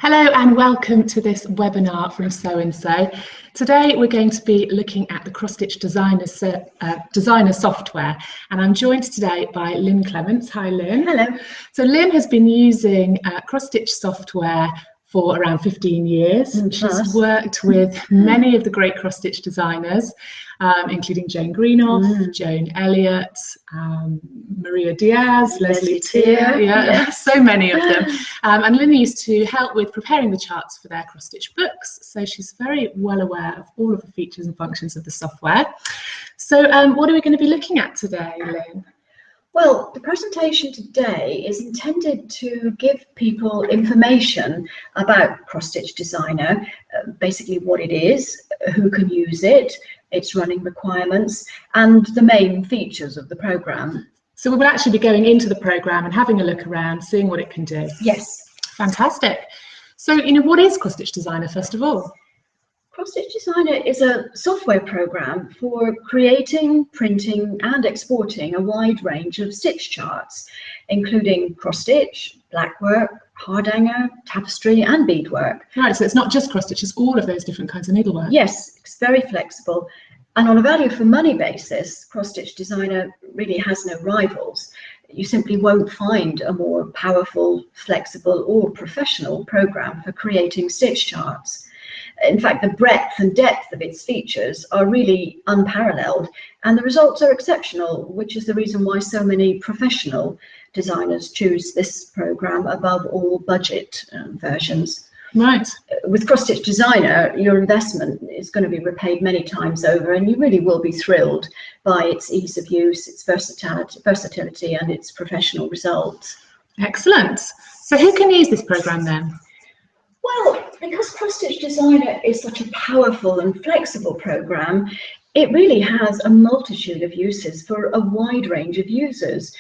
Hello and welcome to this webinar from SewandSo. Today we're going to be looking at the cross-stitch designer software, and I'm joined today by Lynn Clements. Hi Lynn. Hello. So Lynn has been using cross-stitch software for around 15 years. She's worked with many of the great cross-stitch designers, including Jane Greenough, Joan Elliott, Maria Diaz, Leslie Tier, so many of them. And Lynn used to help with preparing the charts for their cross-stitch books, so she's very well aware of all of the features and functions of the software. So what are we going to be looking at today, Lynn? Well, the presentation today is intended to give people information about Cross-Stitch Designer, basically what it is, who can use it, its running requirements, and the main features of the program. So we will actually be going into the program and having a look around, seeing what it can do. Yes. Fantastic. So, what is Cross-Stitch Designer, first of all? Cross-Stitch Designer is a software program for creating, printing and exporting a wide range of stitch charts, including cross-stitch, blackwork, Hardanger, tapestry and beadwork. Right, so it's not just cross-stitch, it's all of those different kinds of needlework. Yes, it's very flexible. And on a value for money basis, Cross-Stitch Designer really has no rivals. You simply won't find a more powerful, flexible or professional program for creating stitch charts. In fact, the breadth and depth of its features are really unparalleled, and the results are exceptional, which is the reason why so many professional designers choose this program above all budget versions. Right. With Cross-Stitch Designer, your investment is going to be repaid many times over, and you really will be thrilled by its ease of use, its versatility and its professional results. Excellent. So who can use this program then? Well, because Cross-Stitch Designer is such a powerful and flexible program, it really has a multitude of uses for a wide range of users.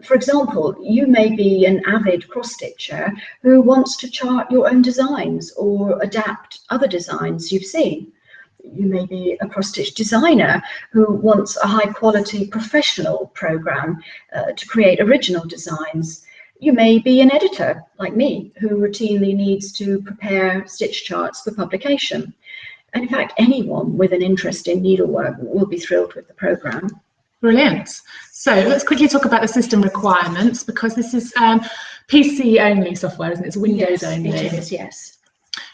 For example, you may be an avid cross-stitcher who wants to chart your own designs or adapt other designs you've seen. You may be a cross-stitch designer who wants a high-quality professional program to create original designs. You may be an editor, like me, who routinely needs to prepare stitch charts for publication. And in fact, anyone with an interest in needlework will be thrilled with the program. Brilliant. So let's quickly talk about the system requirements, because this is PC-only software, isn't it? It's Windows only. It is, yes.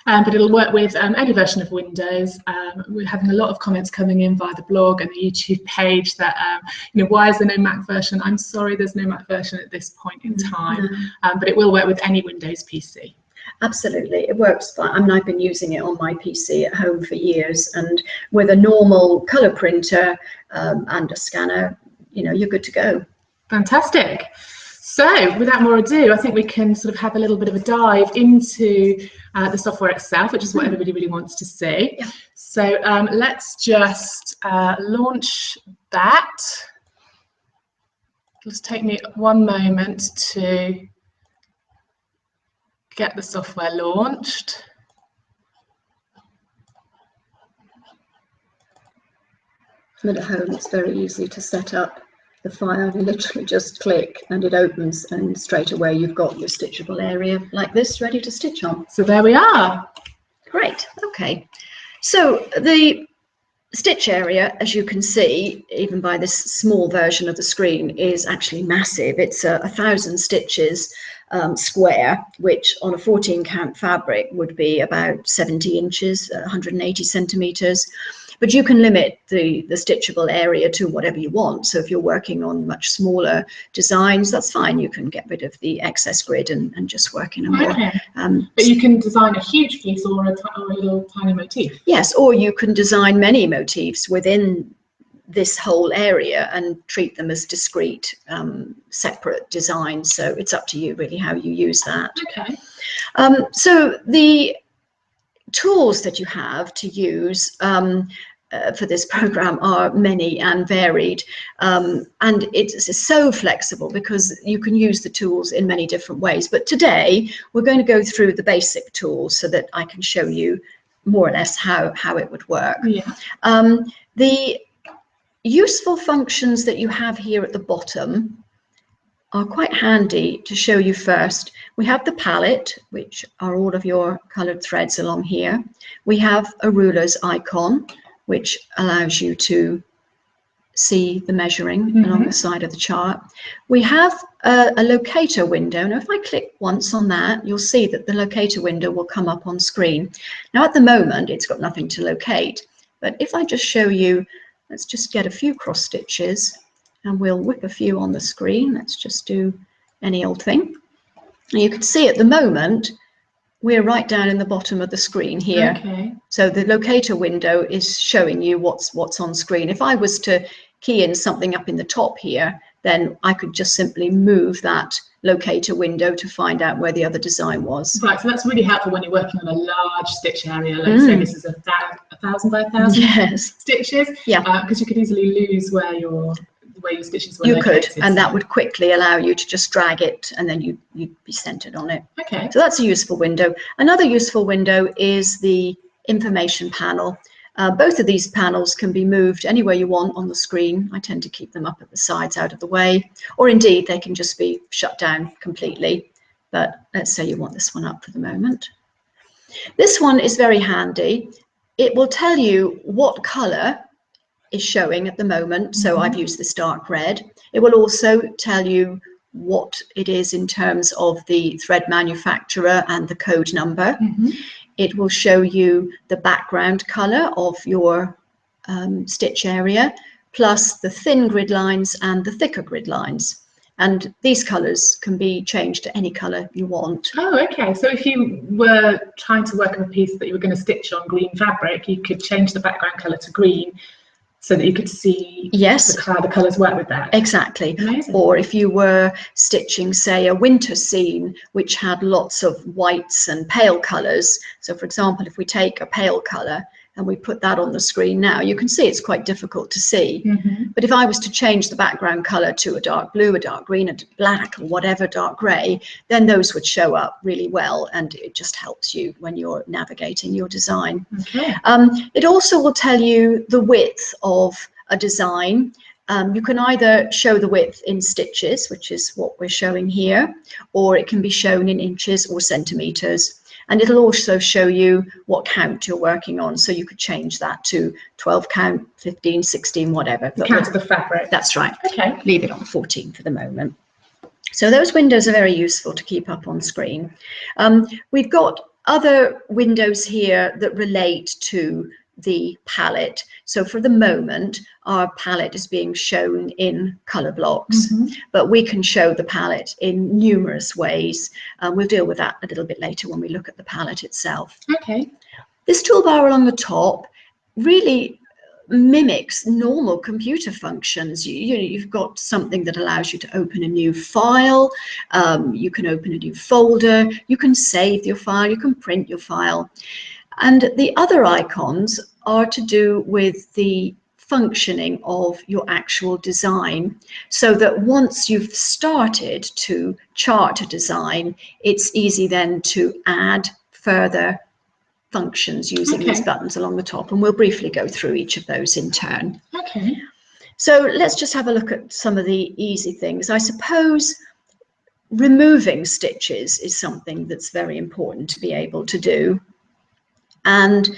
But it'll work with any version of Windows. We're having a lot of comments coming in via the blog and the YouTube page that, why is there no Mac version? I'm sorry, there's no Mac version at this point in time, but it will work with any Windows PC. Absolutely, it works fine. I mean, I've been using it on my PC at home for years, and with a normal colour printer and a scanner, you're good to go. Fantastic. So without more ado, I think we can sort of have a little bit of a dive into the software itself, which is what everybody really wants to see. Yeah. So let's just launch that. Just take me one moment to get the software launched. And at home, it's very easy to set up the file. You literally just click and it opens, and straight away you've got your stitchable area like this ready to stitch on. So there we are. Great. Okay. So the stitch area, as you can see, even by this small version of the screen, is actually massive. It's 1,000 stitches square, which on a 14 count fabric would be about 70 inches, 180 centimeters. But you can limit the stitchable area to whatever you want. So if you're working on much smaller designs, that's fine. You can get rid of the excess grid and just work in a more... Okay. But you can design a huge piece or a little tiny motif. Yes, or you can design many motifs within this whole area and treat them as discrete, separate designs. So it's up to you really how you use that. Okay. So the tools that you have to use for this program are many and varied, and it's so flexible because you can use the tools in many different ways. But today we're going to go through the basic tools so that I can show you more or less how it would work. Yeah. The useful functions that you have here at the bottom are quite handy to show you first. We have the palette, which are all of your coloured threads along here. We have a ruler's icon, which allows you to see the measuring along the side of the chart. We have a locator window. Now, if I click once on that, you'll see that the locator window will come up on screen. Now, at the moment, it's got nothing to locate. But if I just show you, let's just get a few cross stitches and we'll whip a few on the screen. Let's just do any old thing. And you can see at the moment, we're right down in the bottom of the screen here. Okay. So the locator window is showing you what's on screen. If I was to key in something up in the top here, then I could just simply move that locator window to find out where the other design was. Right, so that's really helpful when you're working on a large stitch area, like say this is 1,000 by 1,000 stitches. Yeah, because you could easily lose where your stitches were you located. could, and that would quickly allow you to just drag it and then you'd be centered on it. Okay. So that's a useful window. Another useful window is the information panel. Both of these panels can be moved anywhere you want on the screen. I tend to keep them up at the sides out of the way, or indeed they can just be shut down completely. But let's say you want this one up for the moment. This one is very handy. It will tell you what colour is showing at the moment. So I've used this dark red. It will also tell you what it is in terms of the thread manufacturer and the code number. It will show you the background colour of your stitch area, plus the thin grid lines and the thicker grid lines. And these colours can be changed to any colour you want. Oh, okay. So if you were trying to work on a piece that you were going to stitch on green fabric, you could change the background colour to green so that you could see how the colours work with that. Exactly. Amazing. Or if you were stitching, say, a winter scene which had lots of whites and pale colours. So, for example, if we take a pale colour and we put that on the screen now, you can see it's quite difficult to see. But if I was to change the background colour to a dark blue, a dark green, a black, or whatever, dark grey, then those would show up really well, and it just helps you when you're navigating your design. Okay. It also will tell you the width of a design. You can either show the width in stitches, which is what we're showing here, or it can be shown in inches or centimetres. And it'll also show you what count you're working on. So you could change that to 12 count, 15, 16, whatever. The count of the fabric. That's right. Okay. Leave it on 14 for the moment. So those windows are very useful to keep up on screen. We've got other windows here that relate to the palette. So for the moment, our palette is being shown in colour blocks, but we can show the palette in numerous ways. We'll deal with that a little bit later when we look at the palette itself. Okay. This toolbar along the top really mimics normal computer functions. You've got something that allows you to open a new file, you can open a new folder, you can save your file, you can print your file. And the other icons are to do with the functioning of your actual design, so that once you've started to chart a design, it's easy then to add further functions using these buttons along the top, and we'll briefly go through each of those in turn. Okay. So let's just have a look at some of the easy things. I suppose removing stitches is something that's very important to be able to do. And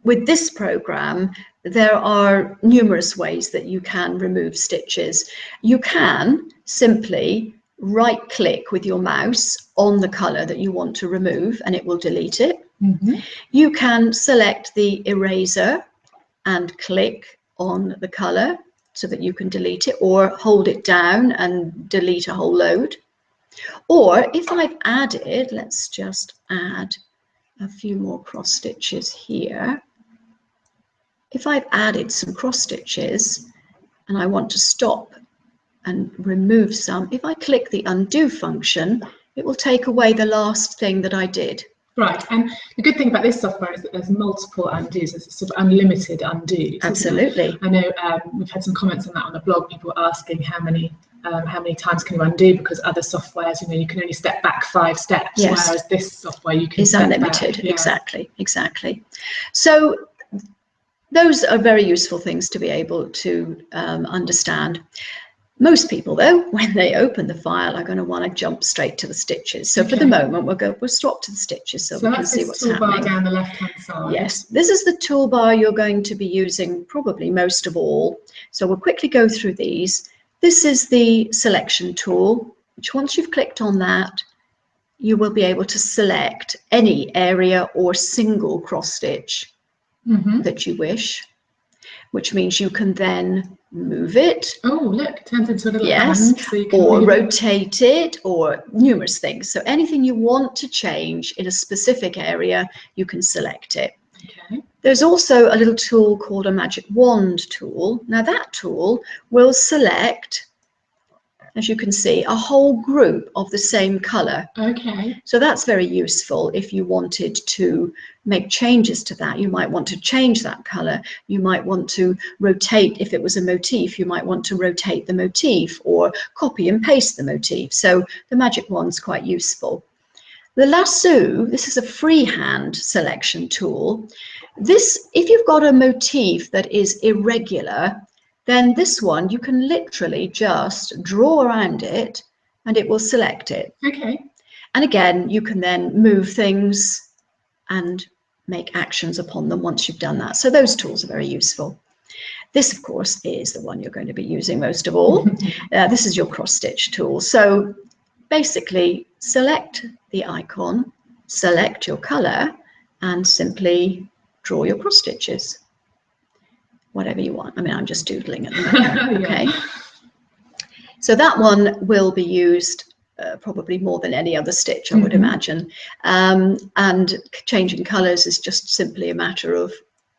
with this program, there are numerous ways that you can remove stitches. You can simply right-click with your mouse on the colour that you want to remove, and it will delete it. You can select the eraser and click on the colour so that you can delete it, or hold it down and delete a whole load. Or if I've added, let's just add a few more cross stitches here. If I've added some cross stitches and I want to stop and remove some, if I click the undo function, it will take away the last thing that I did. Right, and the good thing about this software is that there's multiple undos. There's sort of unlimited undos. Absolutely. I know we've had some comments on that on the blog. People asking how many times can you undo, because other softwares, you can only step back 5 steps, whereas this software you can step unlimited. Back. Yeah. Exactly. So those are very useful things to be able to understand. Most people, though, when they open the file, are going to want to jump straight to the stitches. So for the moment, we'll swap to the stitches so we can see what's happening. Down the left-hand side. Yes, this is the toolbar you're going to be using probably most of all. So we'll quickly go through these. This is the selection tool, which once you've clicked on that, you will be able to select any area or single cross stitch that you wish, which means you can then move it. Oh, look, it turns into a little hand. So you can or rotate it, or numerous things. So anything you want to change in a specific area, you can select it. Okay. There's also a little tool called a magic wand tool. Now that tool will select, as you can see, a whole group of the same color. Okay. So that's very useful if you wanted to make changes to that. You might want to change that color. You might want to rotate, if it was a motif, you might want to rotate the motif or copy and paste the motif. So the magic wand's quite useful. The lasso, this is a freehand selection tool. This, if you've got a motif that is irregular, then this one you can literally just draw around it and it will select it. Okay. And again, you can then move things and make actions upon them once you've done that. So those tools are very useful. This, of course, is the one you're going to be using most of all. This is your cross stitch tool. So basically, select the icon, select your color, and simply draw your cross stitches. Whatever you want. I mean, I'm just doodling at the moment. Okay. So that one will be used probably more than any other stitch, I would imagine. And changing colors is just simply a matter of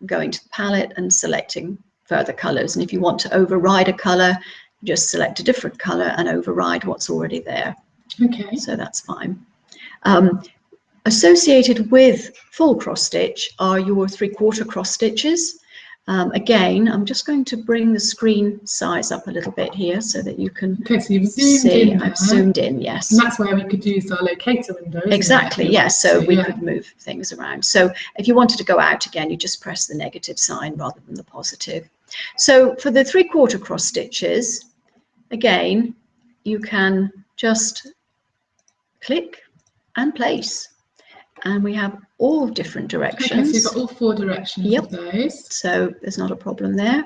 going to the palette and selecting further colors. And if you want to override a color, just select a different color and override what's already there. Okay. So that's fine. Associated with full cross stitch are your 3/4 cross stitches. Again, I'm just going to bring the screen size up a little bit here so that you can so you've zoomed in. I've zoomed in, yes. And that's where we could use our locator window. Exactly, yes. So we could move things around. So if you wanted to go out again, you just press the negative sign rather than the positive. So for the 3/4 cross stitches, again, you can just click and place. And we have all different directions. Okay, so you've got all 4 directions of those. So there's not a problem there.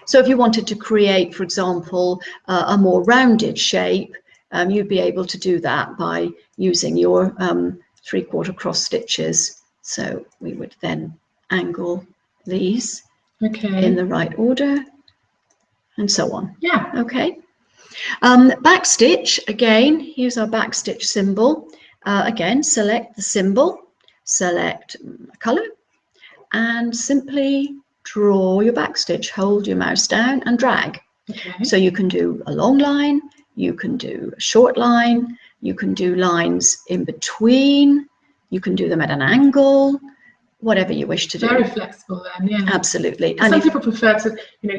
So if you wanted to create, for example, a more rounded shape, you'd be able to do that by using your 3/4 cross stitches. So we would then angle these in the right order and so on. Yeah. Okay. Backstitch, again, here's our backstitch symbol. Again, select the symbol, select a color, and simply draw your backstitch. Hold your mouse down and drag. Okay. So you can do a long line, you can do a short line, you can do lines in between, you can do them at an angle, whatever you wish to do. Very flexible then, yeah. Absolutely. And some people prefer to,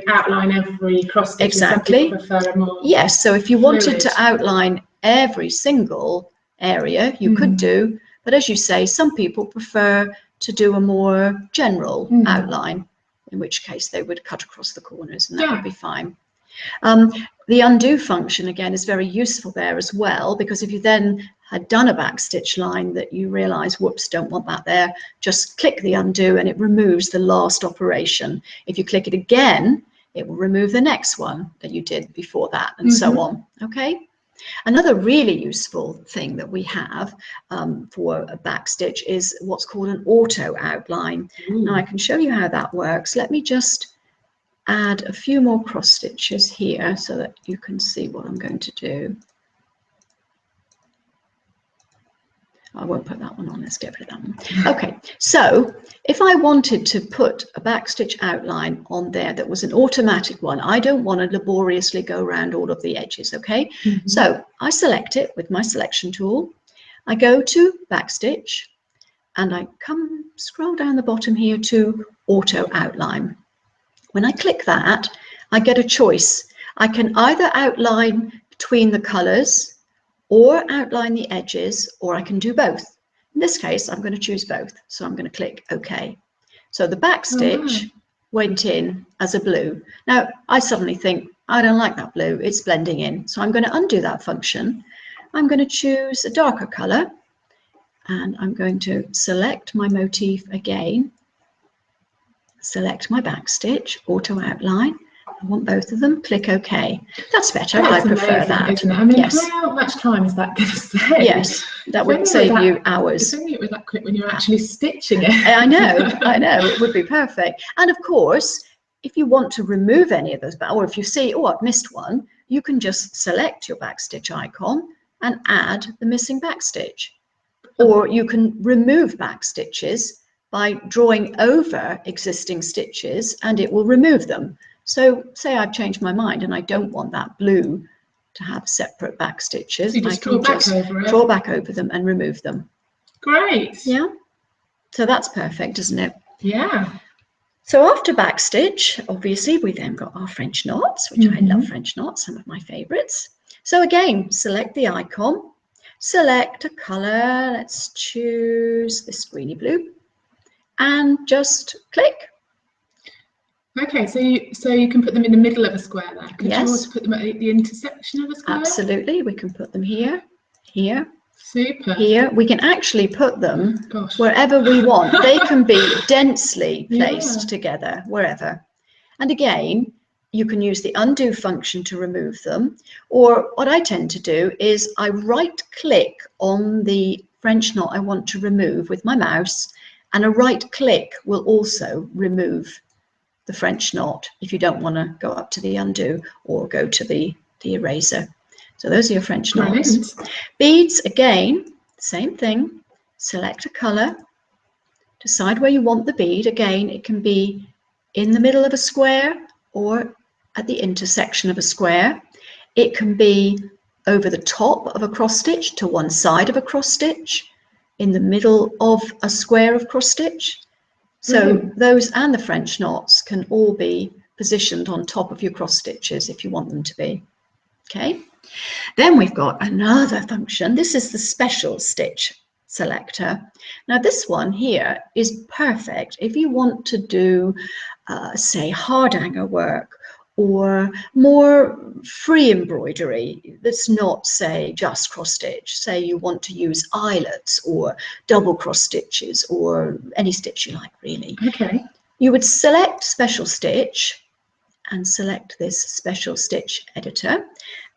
outline every cross stitch. Exactly. Some people prefer a more yes, so if you fluid. wanted to outline every single area, you could do, but as you say, some people prefer to do a more general outline, in which case they would cut across the corners and that would be fine. The undo function again is very useful there as well, because if you then had done a backstitch line that you realize, whoops, don't want that there, just click the undo and it removes the last operation. If you click it again, it will remove the next one that you did before that, and so on. Okay. Another really useful thing that we have for a backstitch is what's called an auto outline. Now I can show you how that works. Let me just add a few more cross stitches here so that you can see what I'm going to do. I won't put that one on, let's get rid of that one. Okay, so if I wanted to put a backstitch outline on there that was an automatic one, I don't want to laboriously go around all of the edges, okay? So I select it with my selection tool. I go to backstitch and I scroll down the bottom here to auto outline. When I click that, I get a choice. I can either outline between the colors or outline the edges, or I can do both. In this case, I'm going to choose both. So I'm going to click OK. So the backstitch went in as a blue. Now, I suddenly think, I don't like that blue, it's blending in. So I'm going to undo that function. I'm going to choose a darker color, and I'm going to select my motif again, select my backstitch, auto outline. I want both of them, click OK. That's better, I prefer amazing, that. isn't it? I mean, yes. how much time is that going to save? Yes, that would save you hours. If only it was that quick when you're actually stitching it. I know, it would be perfect. And of course, if you want to remove any of those, or if you see, oh, I've missed one, you can just select your backstitch icon and add the missing backstitch. Or you can remove backstitches by drawing over existing stitches, and it will remove them. So say I've changed my mind and I don't want that blue to have separate backstitches. So you just draw back over them and remove them. Great. Yeah. So that's perfect, isn't it? Yeah. So after backstitch, obviously, we then got our French knots, which I love French knots, some of my favorites. So again, select the icon, select a color. Let's choose this greeny blue, and just click. Okay, so you can put them in the middle of a square there. Could yes. you also put them at the intersection of a square? Absolutely, we can put them here, here. Super. Here, we can actually put them wherever we want. They can be densely placed together, wherever. And again, you can use the undo function to remove them. Or what I tend to do is I right click on the French knot I want to remove with my mouse, and a right click will also remove the French knot if you don't want to go up to the undo or go to the eraser. So those are your French knots. Beads, again, same thing. Select a color, decide where you want the bead. Again, it can be in the middle of a square or at the intersection of a square. It can be over the top of a cross stitch, to one side of a cross stitch, in the middle of a square of cross stitch. So those and the French knots can all be positioned on top of your cross stitches if you want them to be. Okay. Then we've got another function. This is the special stitch selector. Now this one here is perfect if you want to do, say, Hardanger work or more free embroidery that's not, say, just cross stitch. Say you want to use eyelets or double cross stitches or any stitch you like, really. Okay. You would select special stitch and select this special stitch editor,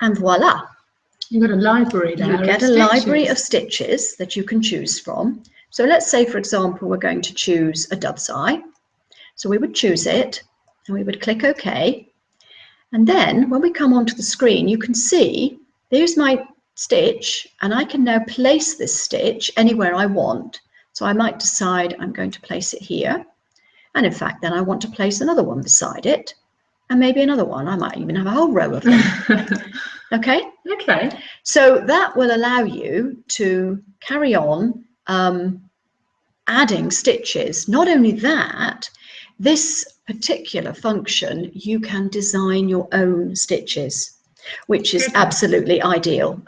and voila. You've got a library there. You get a library of stitches that you can choose from. So let's say, for example, we're going to choose a dove's eye. So we would choose it and we would click OK. And then when we come onto the screen, you can see there's my stitch, and I can now place this stitch anywhere I want. So I might decide I'm going to place it here. And in fact, then I want to place another one beside it. And maybe another one. I might even have a whole row of them. Okay? Okay. So that will allow you to carry on adding stitches. Not only that, this particular function, you can design your own stitches, which is absolutely ideal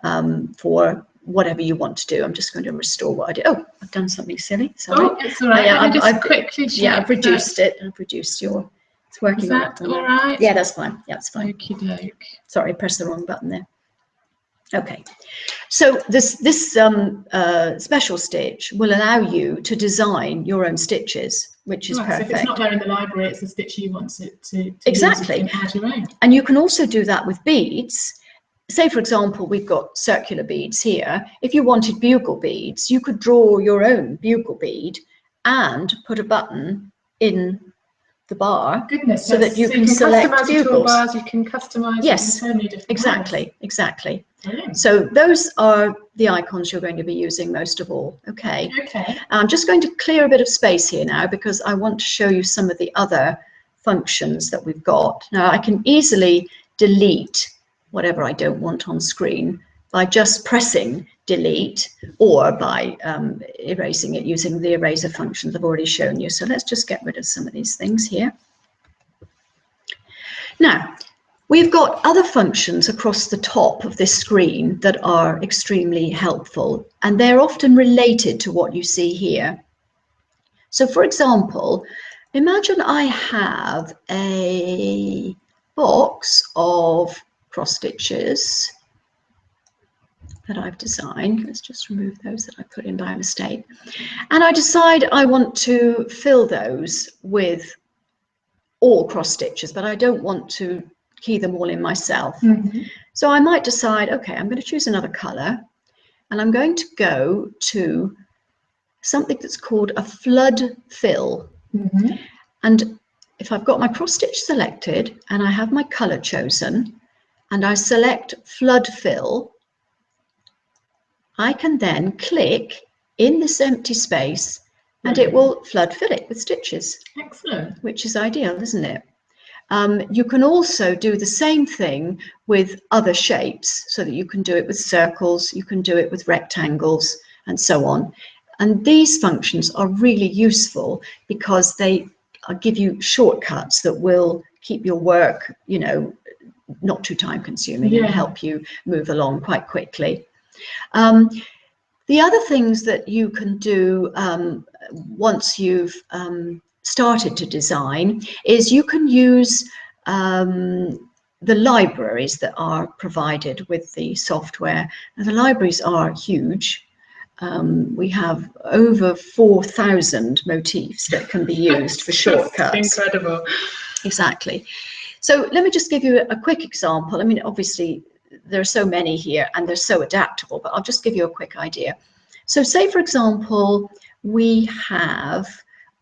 for whatever you want to do. I'm just going to restore what I did. Oh, I've done something silly. Sorry. Oh, it's all right. I've quickly checked. Yeah, I've reduced it. I've reduced your... It's working. Is that all right? Yeah, that's fine. Yeah, it's fine. Okie doke. Sorry, press the wrong button there. Okay, so this special stitch will allow you to design your own stitches, which is perfect. So if it's not there in the library, it's a stitch you want to exactly. use, you can add your own. And you can also do that with beads. Say, for example, we've got circular beads here. If you wanted bugle beads, you could draw your own bugle bead and put a button in the bar. Goodness, so that you can select customize bugles. Your toolbars, you can customize yes, in so many different exactly, ways. Exactly. Brilliant. So those are the icons you're going to be using most of all. Okay. Okay. I'm just going to clear a bit of space here now because I want to show you some of the other functions that we've got. Now I can easily delete whatever I don't want on screen by just pressing delete or by erasing it using the eraser functions I've already shown you. So let's just get rid of some of these things here. Now, we've got other functions across the top of this screen that are extremely helpful, and they're often related to what you see here. So for example, imagine I have a box of cross stitches that I've designed. Let's just remove those that I put in by mistake. And I decide I want to fill those with all cross stitches, but I don't want to key them all in myself. So I might decide, okay, I'm going to choose another color, and I'm going to go to something that's called a flood fill. And if I've got my cross stitch selected and I have my color chosen and I select flood fill, I can then click in this empty space and it will flood fill it with stitches. Excellent. Which is ideal, isn't it? You can also do the same thing with other shapes, so that you can do it with circles, you can do it with rectangles, and so on. And these functions are really useful because they give you shortcuts that will keep your work, you know, not too time consuming and help you move along quite quickly. The other things that you can do once you've started to design is you can use the libraries that are provided with the software. And the libraries are huge. We have over 4,000 motifs that can be used for shortcuts. Incredible. Exactly. So let me just give you a quick example. I mean, obviously, there are so many here and they're so adaptable, but I'll just give you a quick idea. So say, for example, we have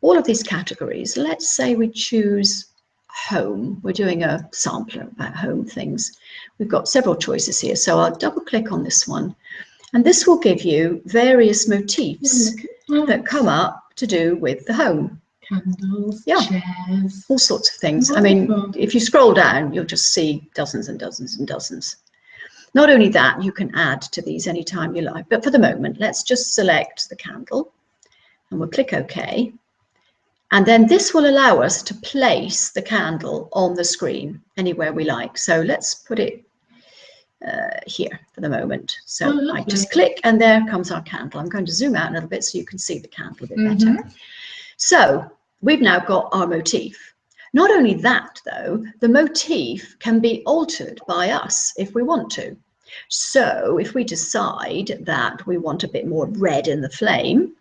all of these categories. Let's say we choose home. We're doing a sampler about home things. We've got several choices here. So I'll double click on this one. And this will give you various motifs that come up to do with the home. Candles, chairs, all sorts of things. Wonderful. I mean, if you scroll down, you'll just see dozens and dozens and dozens. Not only that, you can add to these anytime you like. But for the moment, let's just select the candle and we'll click OK. And then this will allow us to place the candle on the screen anywhere we like. So let's put it here for the moment. So I just click and there comes our candle. I'm going to zoom out a little bit so you can see the candle a bit better. So we've now got our motif. Not only that, though, the motif can be altered by us if we want to. So if we decide that we want a bit more red in the flame,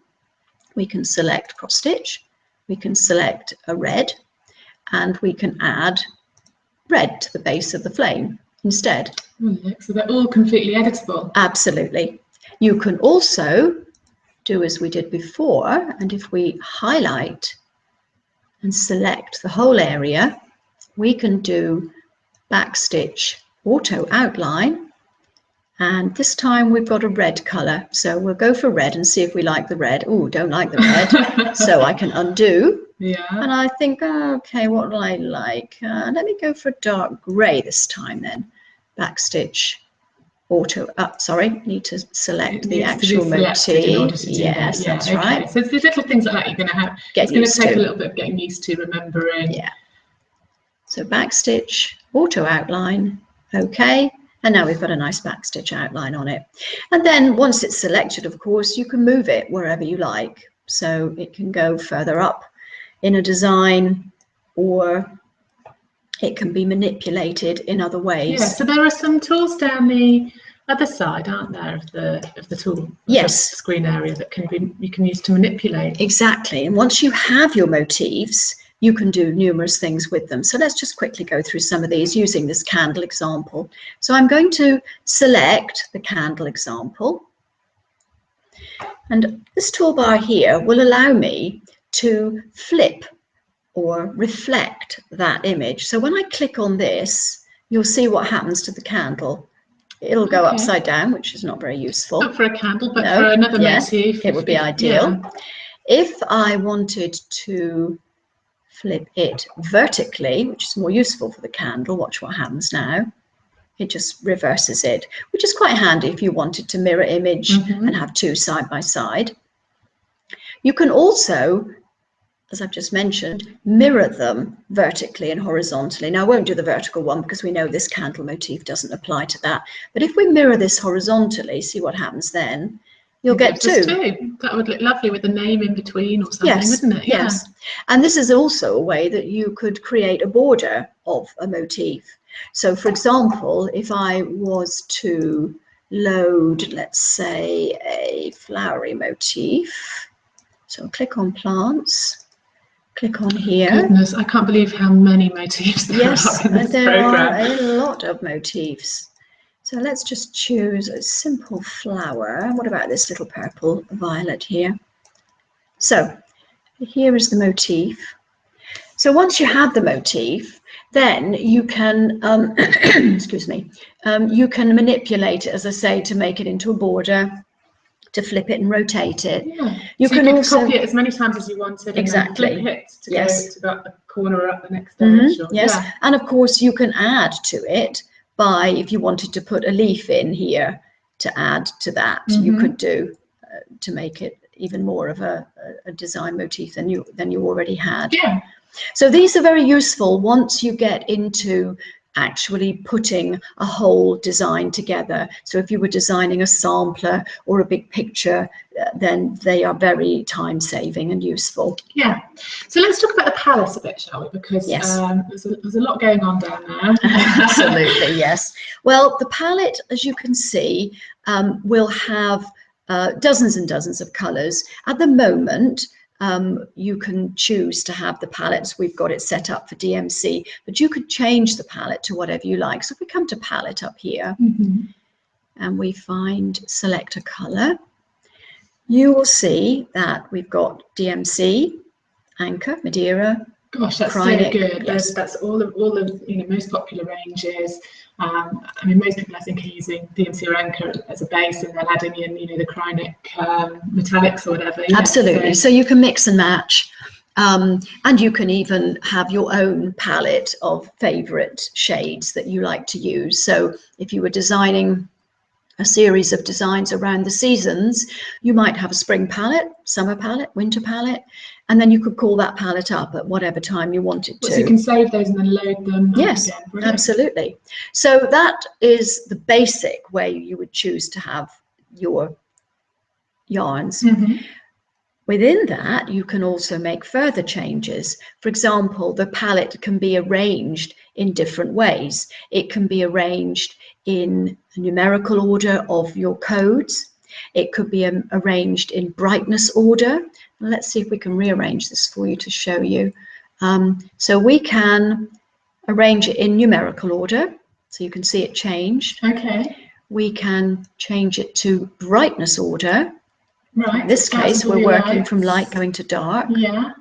we can select cross stitch, we can select a red, and we can add red to the base of the flame instead. So they're all completely editable. Absolutely. You can also do as we did before, and if we highlight and select the whole area, we can do Backstitch auto outline, and this time we've got a red color, so we'll go for red and see if we like the red. Oh, don't like the red. So I can undo, and I think, okay, what do I like? Let me go for dark gray this time then. Backstitch auto up, sorry, need to select the actual motif. Yes, that's right. So it's the little things like that you're going to have. It's going to take a little bit of getting used to, remembering. Yeah. So Backstitch auto outline, okay, and now we've got a nice backstitch outline on it. And then once it's selected, of course, you can move it wherever you like. So it can go further up in a design, or it can be manipulated in other ways. Yeah, so there are some tools down the other side, aren't there, of the tool? Yes. The screen area that you can use to manipulate. Exactly. And once you have your motifs, you can do numerous things with them. So let's just quickly go through some of these using this candle example. So I'm going to select the candle example. And this toolbar here will allow me to flip or reflect that image. So when I click on this, you'll see what happens to the candle. It'll go upside down, which is not very useful. Not for a candle, but for another motif. It would be ideal. Yeah. If I wanted to flip it vertically, which is more useful for the candle, watch what happens now. It just reverses it, which is quite handy if you wanted to mirror image and have two side by side. You can also, as I've just mentioned, mirror them vertically and horizontally. Now I won't do the vertical one because we know this candle motif doesn't apply to that. But if we mirror this horizontally, see what happens then. you'll get two. That would look lovely with the name in between or something, wouldn't it? Yeah. Yes. And this is also a way that you could create a border of a motif. So for example, if I was to load, let's say, a flowery motif, so click on plants, click on here. Goodness, I can't believe how many motifs there are in this there program. are a lot of motifs. So let's just choose a simple flower. What about this little purple violet here? So here is the motif. So once you have the motif, then you can, excuse me, you can manipulate it, as I say, to make it into a border, to flip it and rotate it. Yeah. You can also copy it as many times as you wanted. Exactly. And then flip it to go to the corner or up the next edge. Yes, and of course you can add to it by, if you wanted to put a leaf in here to add to that, you could do to make it even more of a design motif than you already had. Yeah. So these are very useful once you get into actually putting a whole design together. So if you were designing a sampler or a big picture, then they are very time-saving and useful. Yeah. So let's talk about the palette a bit, shall we? Because there's a lot going on down there. Absolutely, yes. Well, the palette, as you can see, will have dozens and dozens of colours. At the moment, you can choose to have the palettes. We've got it set up for DMC, but you could change the palette to whatever you like. So if we come to palette up here and we find select a colour, you will see that we've got DMC, Anchor, Madeira. Gosh, that's Chronic, so good. yes. That's all of most popular ranges. I mean, most people I think are using DMC or Anchor as a base, and then adding in the chronic metallics or whatever. Absolutely. So you can mix and match, and you can even have your own palette of favorite shades that you like to use. So if you were designing a series of designs around the seasons, you might have a spring palette, summer palette, winter palette, and then you could call that palette up at whatever time you wanted to. So you can save those and then load them. Yes, absolutely. So that is the basic way you would choose to have your yarns. Within that, you can also make further changes. For example, the palette can be arranged in different ways. It can be arranged in a numerical order of your codes. It could be arranged in brightness order. Let's see if we can rearrange this for you to show you. So we can arrange it in numerical order, so you can see it change. Okay. We can change it to brightness order. Right. In this case, we're working from light going to dark. Yeah.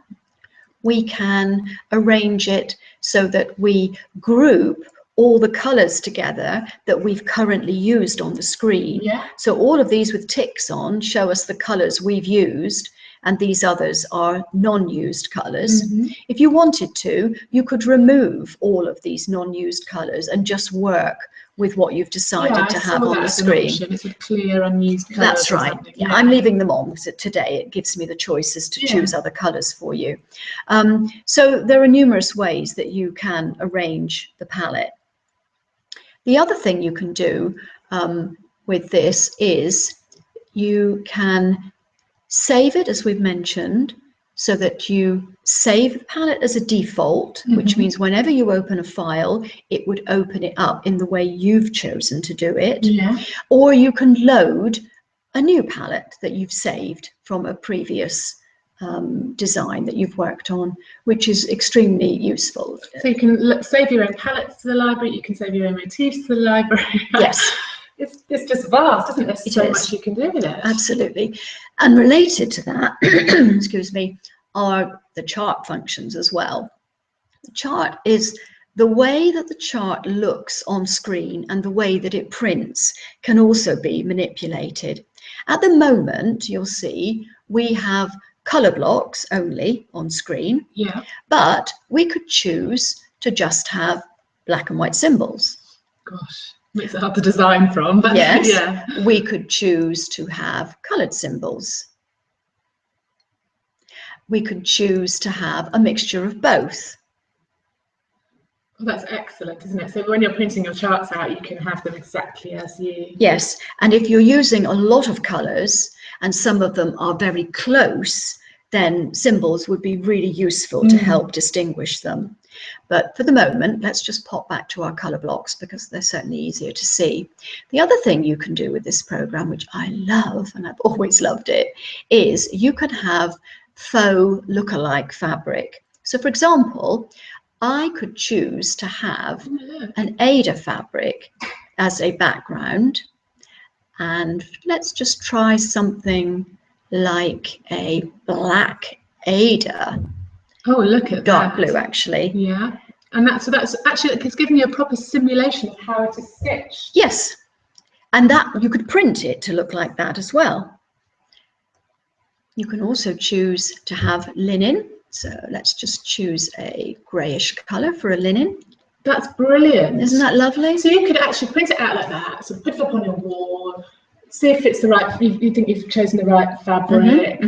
We can arrange it so that we group all the colours together that we've currently used on the screen. Yeah. So all of these with ticks on show us the colours we've used, and these others are non-used colours. If you wanted to, you could remove all of these non-used colours and just work with what you've decided to have on the screen. It's a clear unused colour. That's right. Yeah, I'm leaving them on because today it gives me the choices to choose other colours for you. So there are numerous ways that you can arrange the palette. The other thing you can do with this is you can save it, as we've mentioned, so that you save the palette as a default, which means whenever you open a file, it would open it up in the way you've chosen to do it. Yeah. Or you can load a new palette that you've saved from a previous design that you've worked on, which is extremely useful. So you can save your own palettes to the library, you can save your own motifs to the library. Yes. It's just vast, isn't it? There's so much you can do with it. Absolutely. And related to that, excuse me, are the chart functions as well. The chart is the way that the chart looks on screen, and the way that it prints can also be manipulated. At the moment, you'll see we have colour blocks only on screen, but we could choose to just have black and white symbols. Gosh, makes it hard to design from, but yes, we could choose to have coloured symbols. We could choose to have a mixture of both. Well, that's excellent, isn't it? So when you're printing your charts out, you can have them exactly as you... Yes, and if you're using a lot of colours and some of them are very close, then symbols would be really useful to help distinguish them. But for the moment, let's just pop back to our colour blocks because they're certainly easier to see. The other thing you can do with this program, which I love, and I've always loved it, is you can have faux look-alike fabric. So for example, I could choose to have an Ada fabric as a background, and let's just try something like a black Ada. Oh, look at dark that. blue, actually. Yeah, and that's actually, it's giving you a proper simulation of how it is stitched. Yes, and that you could print it to look like that as well. You can also choose to have linen. So let's just choose a greyish colour for a linen. That's brilliant. Isn't that lovely? So you could actually print it out like that, so put it up on your wall, see if it's the right, you think you've chosen the right fabric,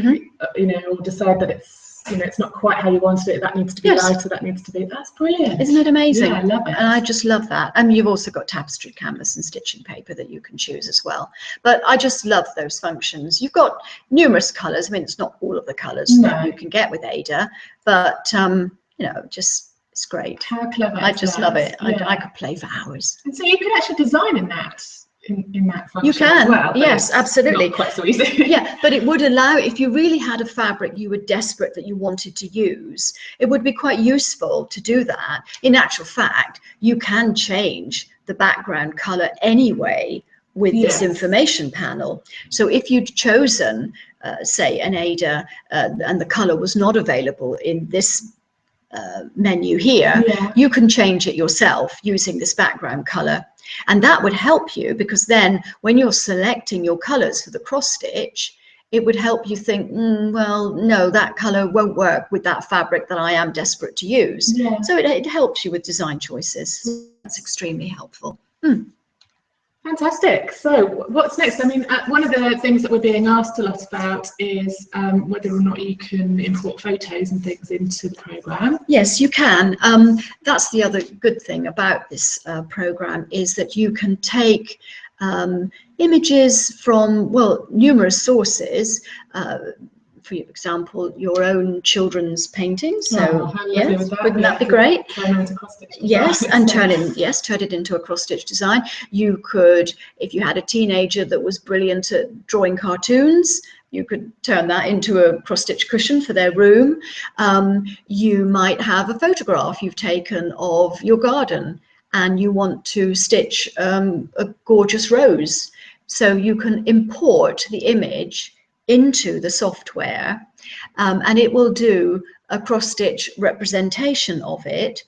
you know, or decide that it's, you know, it's not quite how you wanted it, that needs to be lighter, that needs to be, that's brilliant. Isn't it amazing? Yeah, I love it. And I just love that. And you've also got tapestry canvas and stitching paper that you can choose as well. But I just love those functions. You've got numerous colours. I mean, it's not all of the colours that you can get with Ada, but, you know, just, it's great. How clever. I just love it. Yeah. I could play for hours. And so you could actually design in that. In that function you can, as well, yes, absolutely. Not quite so easy. Yeah, but it would allow, if you really had a fabric you were desperate that you wanted to use, it would be quite useful to do that. In actual fact, you can change the background colour anyway with this information panel. So if you'd chosen, say, an Ada and the colour was not available in this menu here, you can change it yourself using this background colour. And that would help you, because then when you're selecting your colours for the cross stitch, it would help you think, well, no, that colour won't work with that fabric that I am desperate to use. So it helps you with design choices. That's extremely helpful. Fantastic. So what's next? I mean, one of the things that we're being asked a lot about is whether or not you can import photos and things into the programme. Yes, you can. That's the other good thing about this programme, is that you can take images from, well, numerous sources. For example, your own children's paintings. So yes, wouldn't that be great? Yes, and turn it into a cross stitch design. You could, if you had a teenager that was brilliant at drawing cartoons, you could turn that into a cross stitch cushion for their room. You might have a photograph you've taken of your garden and you want to stitch a gorgeous rose. So you can import the image into the software, and it will do a cross-stitch representation of it,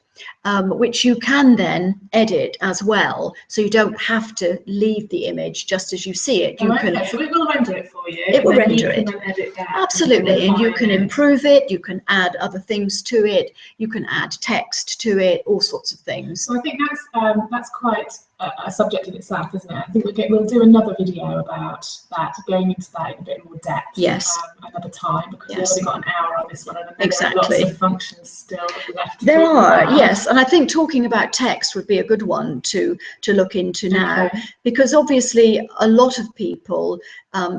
which you can then edit as well, so you don't have to leave the image just as you see it. You can, so it will render it for you. It will render it. Edit that, absolutely, and you can improve it, you can add other things to it, you can add text to it, all sorts of things. So I think that's quite a subject in itself, isn't it? I think we'll do another video about that, going into that in a bit more depth. Another time, because we've already got an hour on this one, and there are lots of functions still left. There are, yes, and I think talking about text would be a good one to look into now, because obviously a lot of people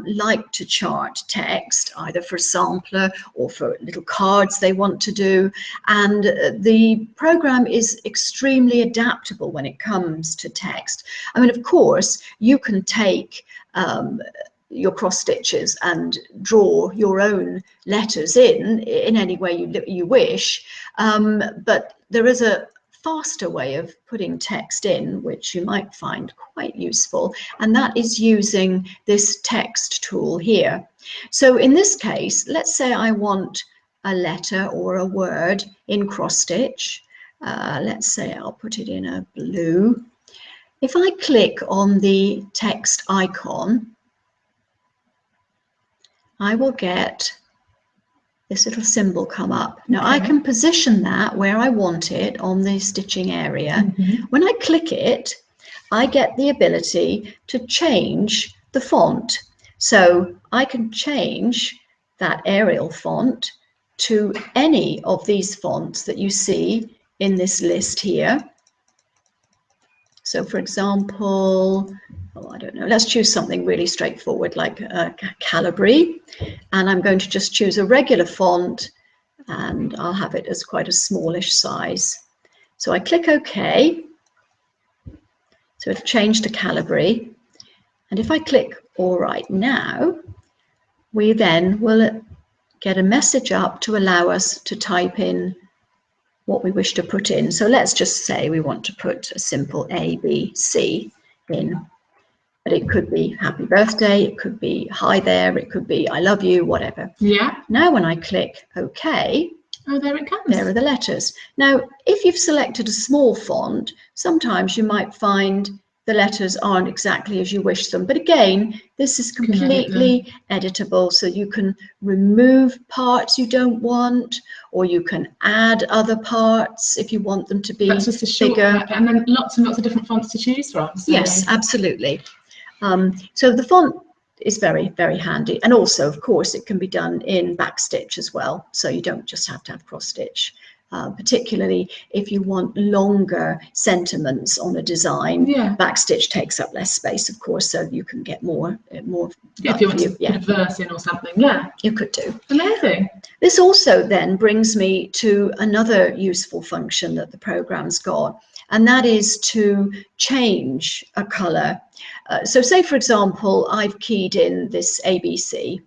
like to chart text, either for a sampler or for little cards they want to do, and the program is extremely adaptable when it comes to text. I mean, of course, you can take your cross stitches and draw your own letters in any way you wish, but there is a faster way of putting text in, which you might find quite useful, and that is using this text tool here. So in this case, let's say I want a letter or a word in cross stitch. Let's say I'll put it in a blue. If I click on the text icon, I will get this little symbol come up. Now I can position that where I want it on the stitching area. When I click it, I get the ability to change the font. So I can change that Arial font to any of these fonts that you see in this list here. So for example, oh, I don't know, let's choose something really straightforward like Calibri, and I'm going to just choose a regular font, and I'll have it as quite a smallish size. So I click OK. So it's changed to Calibri. And if I click All Right Now, we then will get a message up to allow us to type in what we wish to put in. So let's just say we want to put a simple A, B, C in. But it could be happy birthday, it could be hi there, it could be I love you, whatever. Yeah. Now when I click OK, oh, there it comes. There are the letters. Now, if you've selected a small font, sometimes you might find the letters aren't exactly as you wish them. But again, this is completely editable, so you can remove parts you don't want, or you can add other parts if you want them to be bigger. That's just a shortcut, and then lots and lots of different fonts to choose from. So. Yes, absolutely. So the font is very, very handy. And also, of course, it can be done in Backstitch as well. So you don't just have to have cross stitch. Particularly if you want longer sentiments on a design, Backstitch takes up less space, of course, so you can get more. If you want to put a verse in or something, you could do. Amazing. This also then brings me to another useful function that the program's got, and that is to change a colour. So say, for example, I've keyed in this ABC,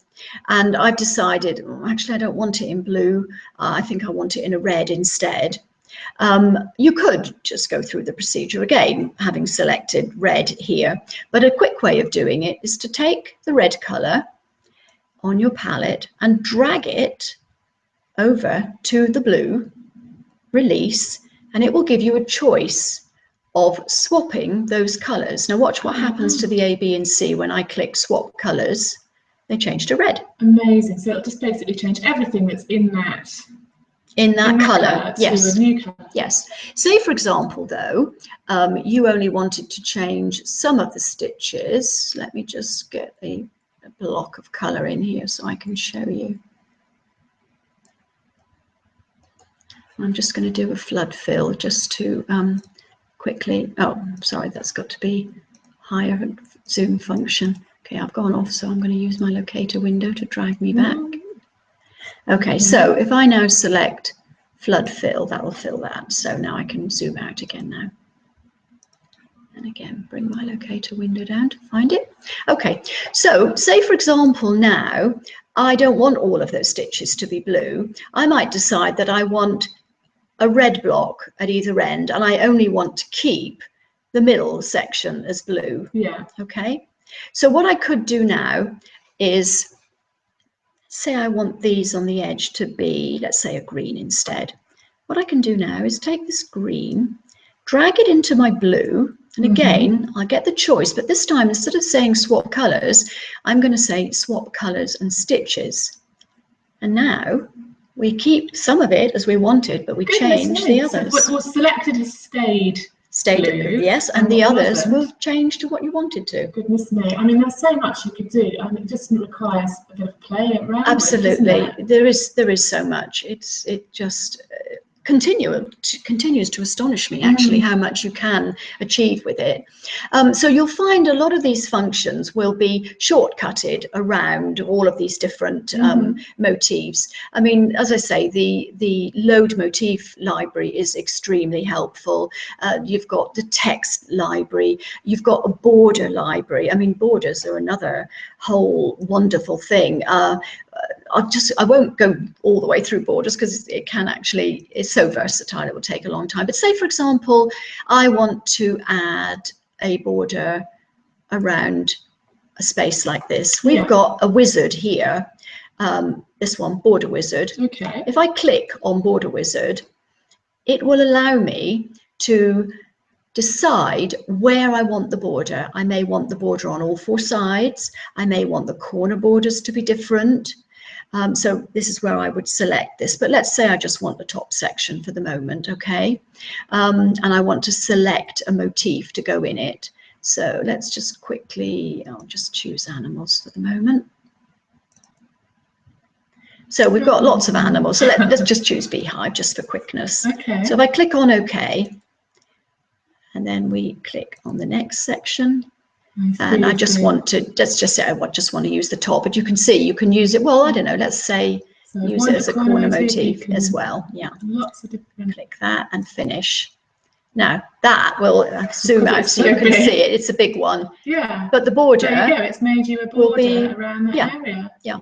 and I've decided, actually, I don't want it in blue. I think I want it in a red instead. You could just go through the procedure again, having selected red here. But a quick way of doing it is to take the red colour on your palette and drag it over to the blue, release, and it will give you a choice of swapping those colours. Now watch what happens to the A, B and C when I click swap colours. They change to red. Amazing. So it'll just basically change everything that's in that colour. Yes. To a new colour. Yes. Say, for example, though, you only wanted to change some of the stitches. Let me just get a block of colour in here so I can show you. I'm just going to do a flood fill just to quickly. Oh, sorry, that's got to be higher zoom function. Okay, I've gone off, so I'm going to use my locator window to drag me back. Okay, so if I now select flood fill, that will fill that. So now I can zoom out again now. And again, bring my locator window down to find it. Okay, so say, for example, now I don't want all of those stitches to be blue. I might decide that I want a red block at either end, and I only want to keep the middle section as blue. Yeah. Okay. So what I could do now is, say I want these on the edge to be, let's say, a green instead. What I can do now is take this green, drag it into my blue, and again, I get the choice, but this time, instead of saying swap colours, I'm going to say swap colours and stitches. And now we keep some of it as we wanted, but we change the others. So what's selected has stayed blue, yes, and the others will change to what you wanted to. Goodness me, I mean, there's so much you could do. I mean, it just requires a bit of play around. Absolutely, there is so much. It just continues to astonish me, actually, how much you can achieve with it. So you'll find a lot of these functions will be shortcutted around all of these different motifs. I mean, as I say, the load motif library is extremely helpful. You've got the text library, you've got a border library. I mean, borders are another whole wonderful thing. I won't go all the way through borders because it can actually, it's so versatile, it will take a long time. But say, for example, I want to add a border around a space like this. We've got a wizard here, this one, Border Wizard. Okay. If I click on Border Wizard, it will allow me to decide where I want the border. I may want the border on all four sides. I may want the corner borders to be different. So this is where I would select this, but let's say I just want the top section for the moment, okay? And I want to select a motif to go in it. So let's just quickly, I'll just choose animals for the moment. So we've got lots of animals, so let's just choose beehive just for quickness. Okay. So if I click on OK, and then we click on the next section. And I just want to just say I just want to use the top, but you can see you can use it. Well, I don't know. Let's say use it as a corner motif as well. Yeah. Lots of different. Click that and finish. Now that will zoom out so you can see it. It's a big one. Yeah. But the border. There you go. It's made you a border around that area. Yeah.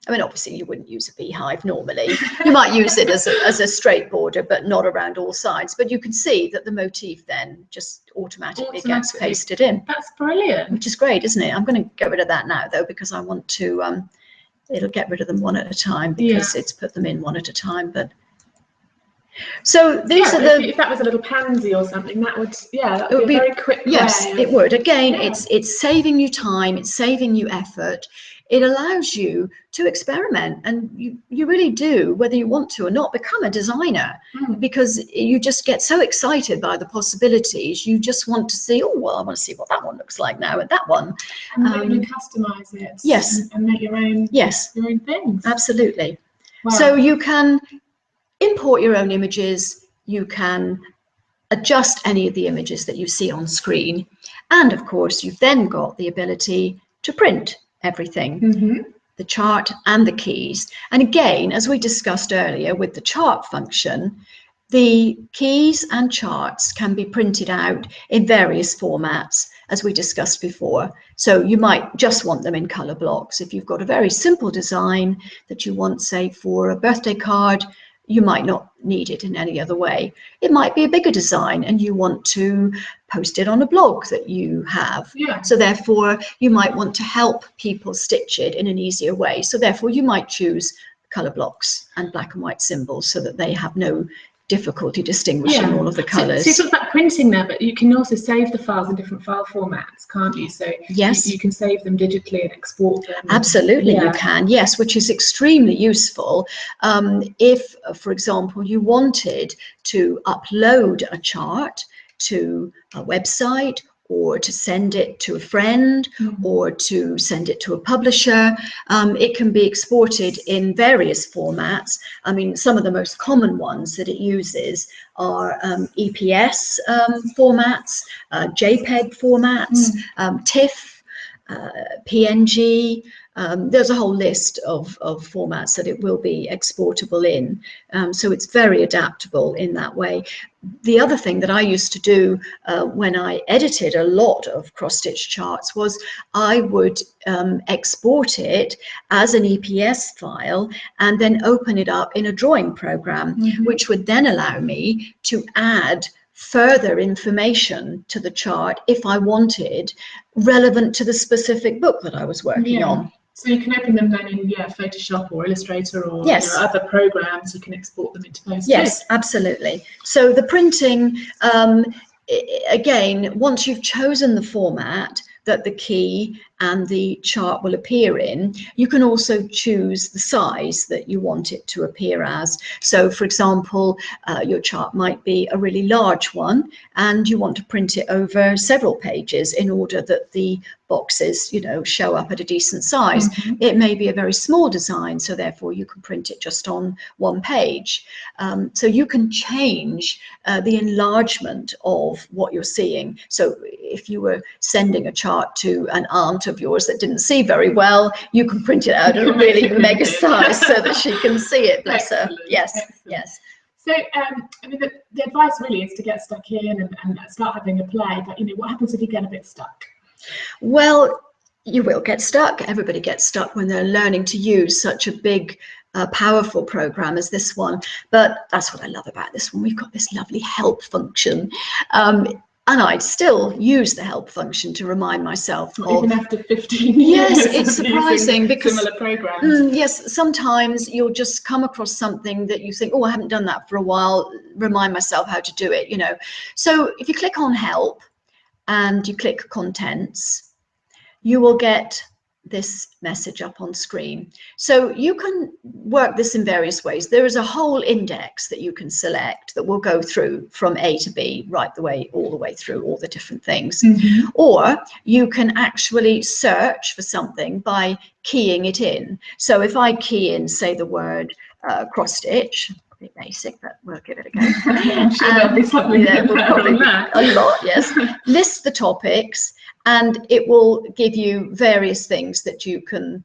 I mean, obviously, you wouldn't use a beehive normally. You might use it as a straight border, but not around all sides. But you can see that the motif then just automatically gets pasted in. That's brilliant. Which is great, isn't it? I'm going to get rid of that now, though, because I want to, it'll get rid of them one at a time because it's put them in one at a time. But so these are the. If that was a little pansy or something, that would be a very quick way. Yes, it would. Again, it's saving you time. It's saving you effort. It allows you to experiment, and you really do, whether you want to or not, become a designer because you just get so excited by the possibilities. You just want to see, oh, well, I want to see what that one looks like now and that one. And you can customize it. Yes. And make your own, your own things. Absolutely. Wow. So you can import your own images. You can adjust any of the images that you see on screen. And of course, you've then got the ability to print everything, the chart and the keys. And again, as we discussed earlier with the chart function, the keys and charts can be printed out in various formats, as we discussed before. So you might just want them in color blocks. If you've got a very simple design that you want, say, for a birthday card, you might not need it in any other way. It might be a bigger design and you want to post it on a blog that you have. So therefore, you might want to help people stitch it in an easier way. So therefore, you might choose color blocks and black and white symbols so that they have no difficulty distinguishing all of the colors. So you talked about printing there, but you can also save the files in different file formats, can't you? So yes, you can save them digitally and export them. Absolutely, you can. Yes, which is extremely useful. If, for example, you wanted to upload a chart to a website, or to send it to a friend, or to send it to a publisher. It can be exported in various formats. I mean, some of the most common ones that it uses are EPS formats, JPEG formats, TIFF, PNG. There's a whole list of formats that it will be exportable in. So it's very adaptable in that way. The other thing that I used to do when I edited a lot of cross-stitch charts was I would export it as an EPS file and then open it up in a drawing program, which would then allow me to add further information to the chart if I wanted, relevant to the specific book that I was working on. So you can open them then in Photoshop or Illustrator or other programs. You can export them into those. Yes, absolutely. So the printing, again, once you've chosen the format that the key and the chart will appear in, you can also choose the size that you want it to appear as. So, for example, your chart might be a really large one and you want to print it over several pages in order that the boxes, show up at a decent size. It may be a very small design, so therefore you can print it just on one page. So you can change the enlargement of what you're seeing. So if you were sending a chart to an aunt of yours that didn't see very well, you can print it out at a really mega size so that she can see it, bless her. Yes, yes. So, I mean, the advice really is to get stuck in and start having a play, but, what happens if you get a bit stuck? Well, you will get stuck. Everybody gets stuck when they're learning to use such a big, powerful program as this one. But that's what I love about this one. We've got this lovely help function. And I'd still use the help function to remind myself even after 15 years. Yes, it's surprising because similar programs. Yes, sometimes you'll just come across something that you think, oh, I haven't done that for a while. Remind myself how to do it, So if you click on help and you click contents, you will get this message up on screen. So you can work this in various ways. There is a whole index that you can select that will go through from A to B, all the way through all the different things. Or you can actually search for something by keying it in. So if I key in, say, the word cross stitch, bit basic, but we'll give it a go. I'm sure there'll be something there will probably be a lot, yes. List the topics, and it will give you various things that you can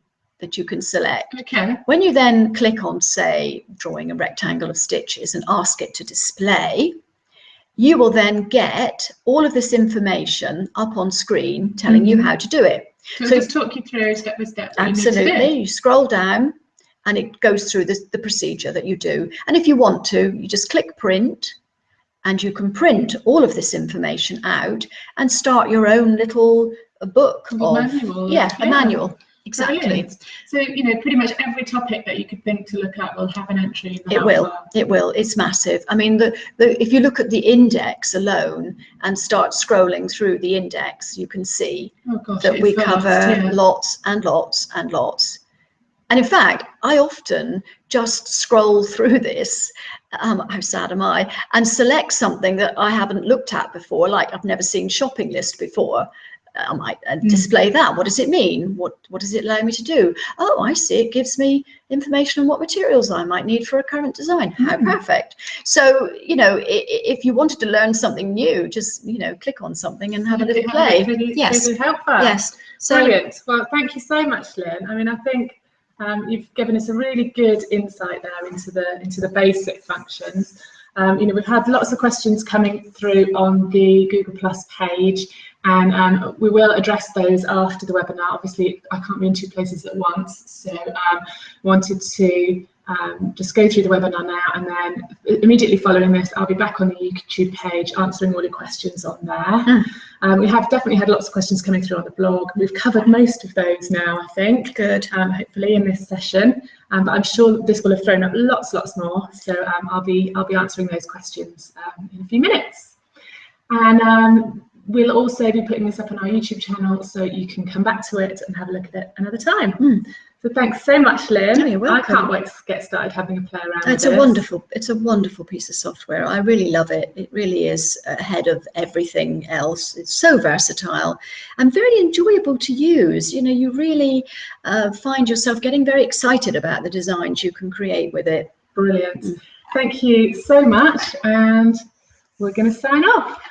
select. Okay. When you then click on, say, drawing a rectangle of stitches and ask it to display, you will then get all of this information up on screen telling you how to do it. So just talk you through step by step what absolutely. you need to do. You scroll down and it goes through the procedure that you do. And if you want to, you just click print, and you can print all of this information out and start your own little book manual. Yeah, a manual. Exactly. Brilliant. So, you know, pretty much every topic that you could think to look at will have an entry in the It will. It's massive. I mean, if you look at the index alone and start scrolling through the index, you can see that we cover lots and lots and lots. And in fact, I often just scroll through this, how sad am I, and select something that I haven't looked at before, like I've never seen shopping list before. I might display that. What does it mean? What does it allow me to do? Oh, I see. It gives me information on what materials I might need for a current design. How perfect. So, you know, if you wanted to learn something new, just, you know, click on something and have a little play. Yes. Helpful. Yes. So, brilliant. Well, thank you so much, Lynn. I mean, I think you've given us a really good insight there into the basic functions. You know, we've had lots of questions coming through on the Google Plus page, and we will address those after the webinar. Obviously, I can't be in two places at once, so wanted to just go through the webinar now, and then immediately following this, I'll be back on the YouTube page answering all your questions on there. We have definitely had lots of questions coming through on the blog. We've covered most of those now, I think. Good. Hopefully in this session, but I'm sure this will have thrown up lots more. So I'll be answering those questions in a few minutes, and we'll also be putting this up on our YouTube channel, so you can come back to it and have a look at it another time. So thanks so much, Lynn. You're welcome. I can't wait to get started having a play around with this. It's a wonderful piece of software. I really love it. It really is ahead of everything else. It's so versatile and very enjoyable to use. You know, you really find yourself getting very excited about the designs you can create with it. Brilliant. Thank you so much, and we're going to sign off.